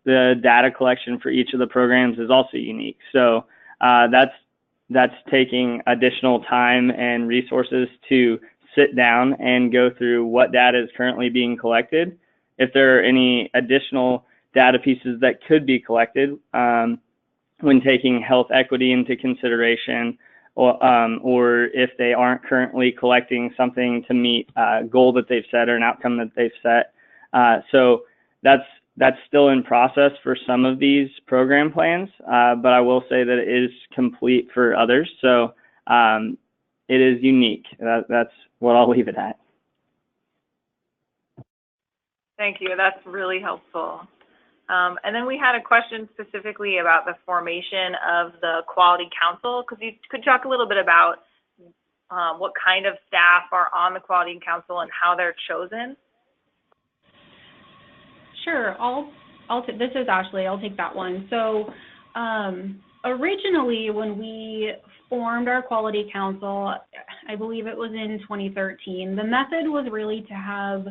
the data collection for each of the programs is also unique. So that's taking additional time and resources to sit down and go through what data is currently being collected, if there are any additional data pieces that could be collected when taking health equity into consideration, or if they aren't currently collecting something to meet a goal that they've set or an outcome that they've set. So that's still in process for some of these program plans, but I will say that it is complete for others. So it is unique. That's what I'll leave it at. Thank you. That's really helpful. And then we had a question specifically about the formation of the Quality Council. Could you talk a little bit about what kind of staff are on the Quality Council and how they're chosen? Sure. This is Ashley. I'll take that one. So originally, when we formed our Quality Council, I believe it was in 2013, the method was really to have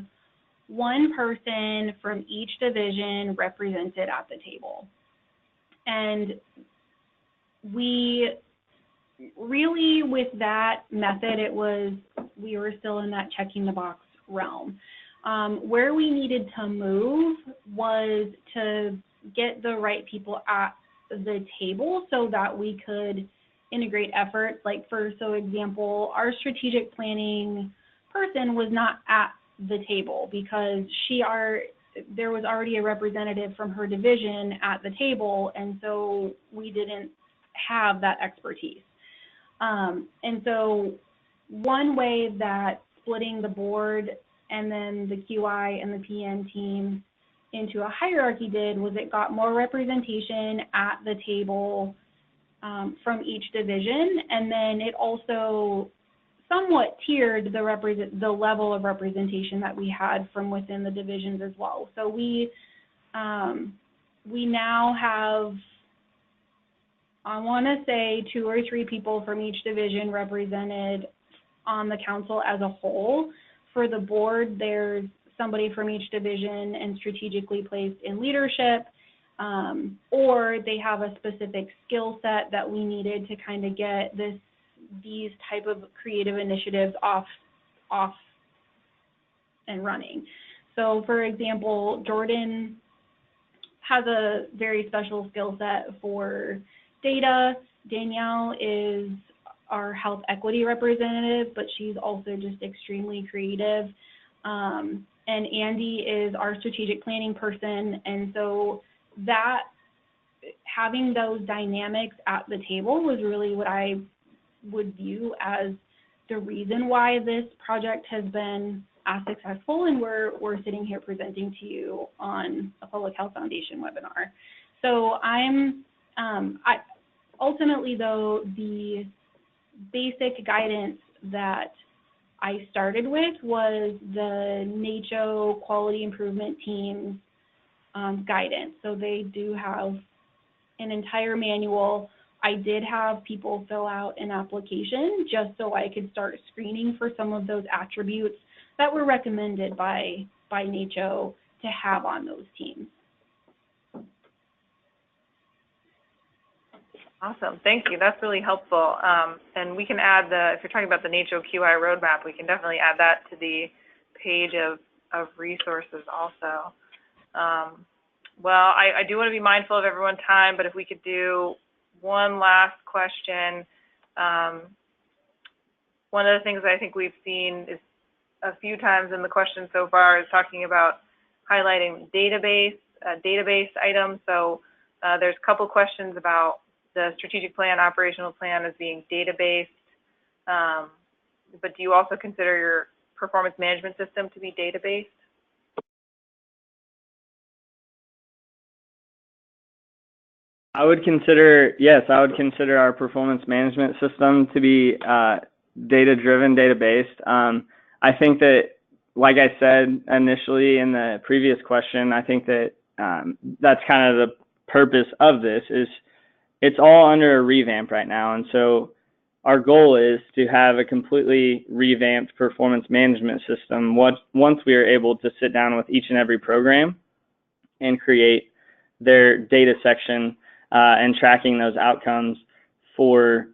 one person from each division represented at the table. And we really, with that method, we were still in that checking the box realm. Where we needed to move was to get the right people at the table so that we could integrate efforts. Like for example, our strategic planning person was not at the table because there was already a representative from her division at the table, and so we didn't have that expertise. And so one way that splitting the board and then the QI and the PM team into a hierarchy did was it got more representation at the table from each division, and then it also somewhat tiered the level of representation that we had from within the divisions as well. So we now have, I want to say, 2 or 3 people from each division represented on the council as a whole. For the board, there's somebody from each division and strategically placed in leadership, or they have a specific skill set that we needed to kind of get these type of creative initiatives off and running. So for example, Jordan has a very special skill set for data. Danielle is our health equity representative, but she's also just extremely creative. And Andy is our strategic planning person. And so that having those dynamics at the table was really what I would view as the reason why this project has been as successful, and we're sitting here presenting to you on a Public Health Foundation webinar. So ultimately though, the basic guidance that I started with was the NACCHO Quality Improvement Team's guidance. So they do have an entire manual. I did have people fill out an application just so I could start screening for some of those attributes that were recommended by NACCHO to have on those teams. Awesome, thank you. That's really helpful. And we can add if you're talking about the NACCHO QI roadmap, we can definitely add that to the page of resources also. Well, I do want to be mindful of everyone's time, but if we could do one last question. One of the things I think we've seen is a few times in the question so far is talking about highlighting database items. So there's a couple questions about the strategic plan, operational plan as being data-based, but do you also consider your performance management system to be data-based? I would consider, yes, I would consider our performance management system to be data-driven, data-based. I think that, like I said initially in the previous question, I think that that's kind of the purpose of this is it's all under a revamp right now. And so our goal is to have a completely revamped performance management system once we are able to sit down with each and every program and create their data section and tracking those outcomes for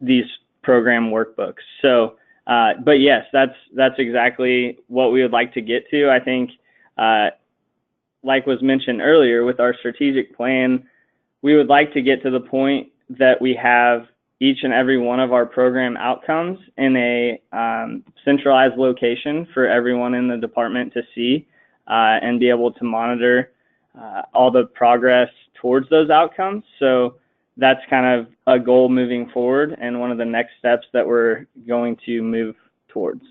these program workbooks. So, but yes, that's exactly what we would like to get to. I think, like was mentioned earlier, with our strategic plan, we would like to get to the point that we have each and every one of our program outcomes in a centralized location for everyone in the department to see and be able to monitor all the progress towards those outcomes. So that's kind of a goal moving forward and one of the next steps that we're going to move towards.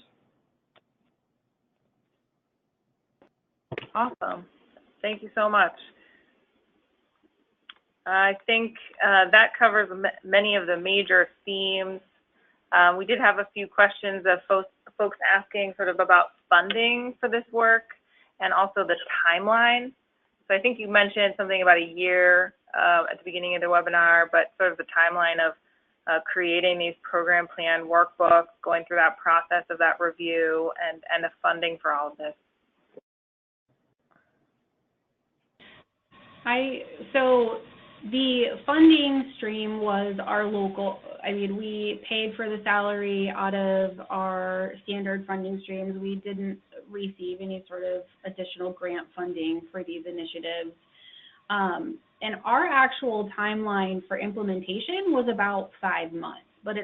Awesome. Thank you so much. I think that covers many of the major themes. We did have a few questions of folks asking sort of about funding for this work and also the timeline. So I think you mentioned something about a year at the beginning of the webinar, but sort of the timeline of creating these program plan workbooks, going through that process of that review, and the funding for all of this. So the funding stream was our local, we paid for the salary out of our standard funding streams. We didn't receive any sort of additional grant funding for these initiatives. And our actual timeline for implementation was about 5 months, but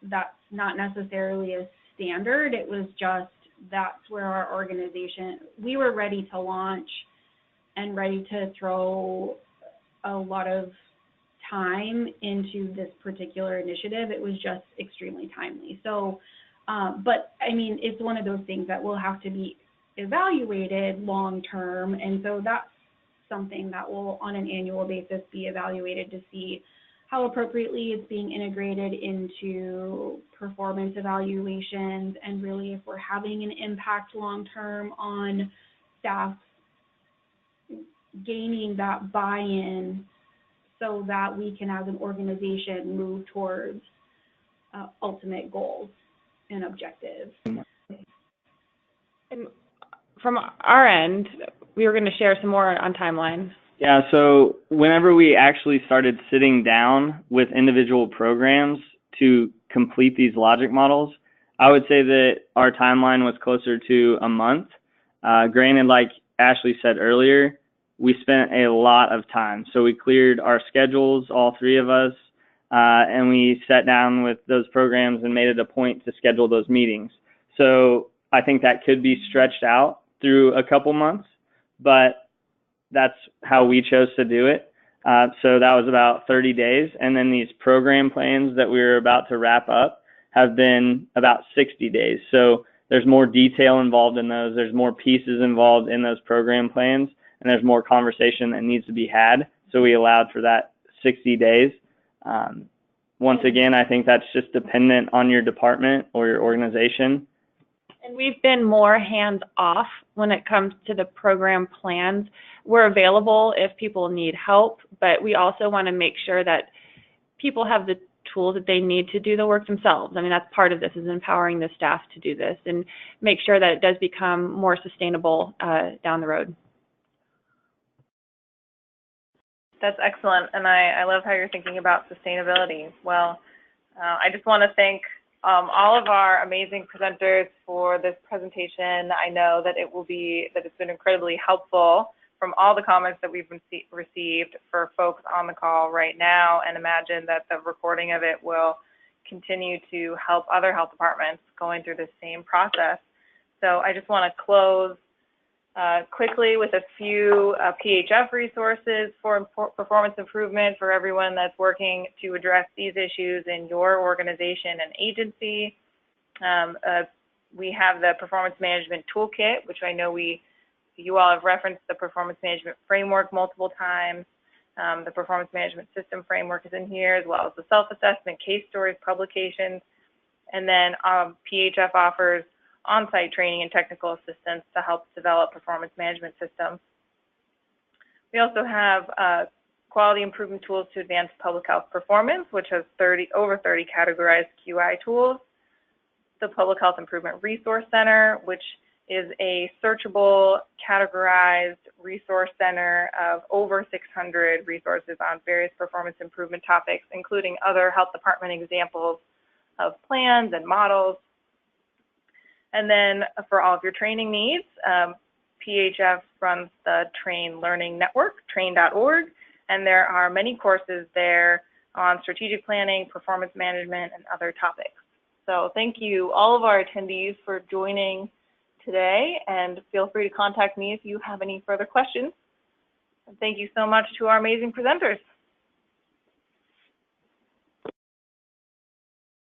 that's not necessarily a standard. It was just, that's where our organization, we were ready to launch and ready to throw a lot of time into this particular initiative. It was just extremely timely. So, but it's one of those things that will have to be evaluated long-term. And so that's something that will on an annual basis be evaluated to see how appropriately it's being integrated into performance evaluations, and really if we're having an impact long-term on staff gaining that buy-in so that we can as an organization move towards ultimate goals and objectives. And from our end, we were going to share some more on timeline. Yeah, so whenever we actually started sitting down with individual programs to complete these logic models, I would say that our timeline was closer to a month. Granted, like Ashley said earlier, we spent a lot of time. So we cleared our schedules, all three of us, and we sat down with those programs and made it a point to schedule those meetings. So I think that could be stretched out through a couple months, but that's how we chose to do it. So that was about 30 days. And then these program plans that we were about to wrap up have been about 60 days. So there's more detail involved in those. There's more pieces involved in those program plans, and there's more conversation that needs to be had. So we allowed for that 60 days. once again, I think that's just dependent on your department or your organization. And we've been more hands-off when it comes to the program plans. We're available if people need help, but we also want to make sure that people have the tools that they need to do the work themselves. I mean, that's part of this, is empowering the staff to do this and make sure that it does become more sustainable down the road. That's excellent, and I love how you're thinking about sustainability. Well, I just want to thank all of our amazing presenters for this presentation. I know that it's been incredibly helpful from all the comments that we've received for folks on the call right now, and imagine that the recording of it will continue to help other health departments going through the same process. So I just want to close quickly with a few PHF resources for performance improvement for everyone that's working to address these issues in your organization and agency. We have the Performance Management Toolkit, which I know you all have referenced the Performance Management Framework multiple times. The Performance Management System Framework is in here, as well as the self-assessment, case stories, publications, and then PHF offers on-site training and technical assistance to help develop performance management systems. We also have quality improvement tools to advance public health performance, which has over 30 categorized QI tools. The Public Health Improvement Resource Center, which is a searchable, categorized resource center of over 600 resources on various performance improvement topics, including other health department examples of plans and models. And then for all of your training needs, PHF runs the Train Learning Network, train.org, and there are many courses there on strategic planning, performance management, and other topics. So thank you, all of our attendees, for joining today, and feel free to contact me if you have any further questions. And thank you so much to our amazing presenters.